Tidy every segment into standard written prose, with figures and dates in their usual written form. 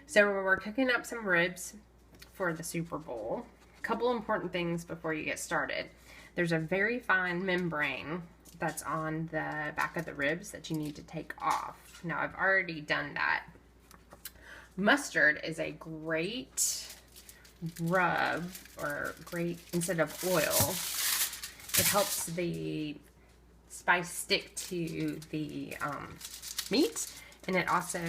So we're cooking up some ribs for the Super Bowl. A couple important things before you get started. There's a very fine membrane that's on the back of the ribs that you need to take off. Now I've already done that. Mustard is a great rub, or great, instead of oil, it helps the spice stick to the meat, and it also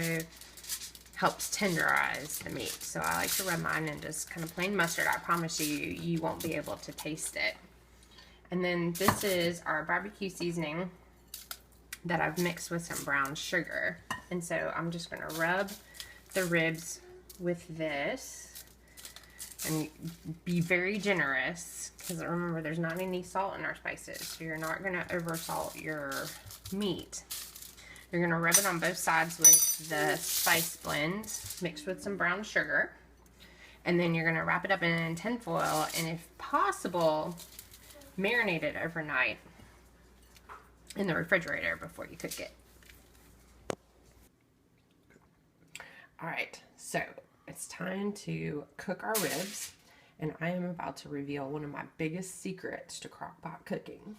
helps tenderize the meat. So I like to rub mine in just kind of plain mustard. I promise you, you won't be able to taste it. And then this is our barbecue seasoning that I've mixed with some brown sugar. And so I'm just gonna rub the ribs with this and be very generous, because remember, there's not any salt in our spices, so you're not gonna over salt your meat. You're gonna rub it on both sides with the spice blend mixed with some brown sugar. And then you're gonna wrap it up in tin foil, and if possible, marinate it overnight in the refrigerator before you cook it. All right, so it's time to cook our ribs, and I am about to reveal one of my biggest secrets to crockpot cooking: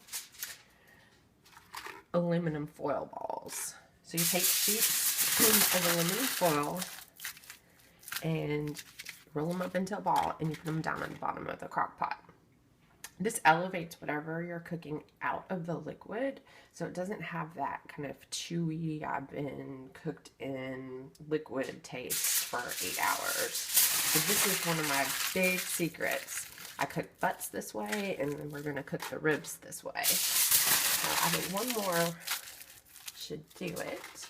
aluminum foil balls. So you take sheets of aluminum foil and roll them up into a ball, and you put them down at the bottom of the crock pot. This elevates whatever you're cooking out of the liquid, so it doesn't have that kind of chewy, I've been cooked in liquid taste for 8 hours. So this is one of my big secrets. I cook butts this way, and then we're going to cook the ribs this way. So I think one more should do it.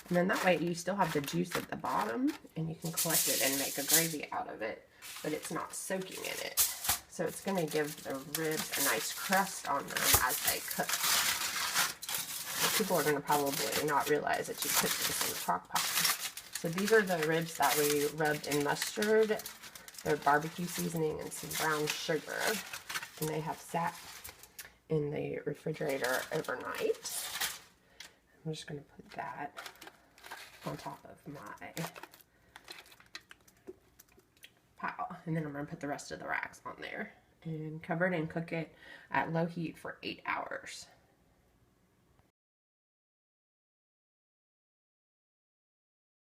And then that way you still have the juice at the bottom, and you can collect it and make a gravy out of it, but it's not soaking in it. So it's going to give the ribs a nice crust on them as they cook. So people are going to probably not realize that you cooked this in the crock pot. So these are the ribs that we rubbed in mustard, their barbecue seasoning, and some brown sugar. And they have sat in the refrigerator overnight. I'm just going to put that on top of my pile, and then I'm going to put the rest of the racks on there and cover it and cook it at low heat for 8 hours.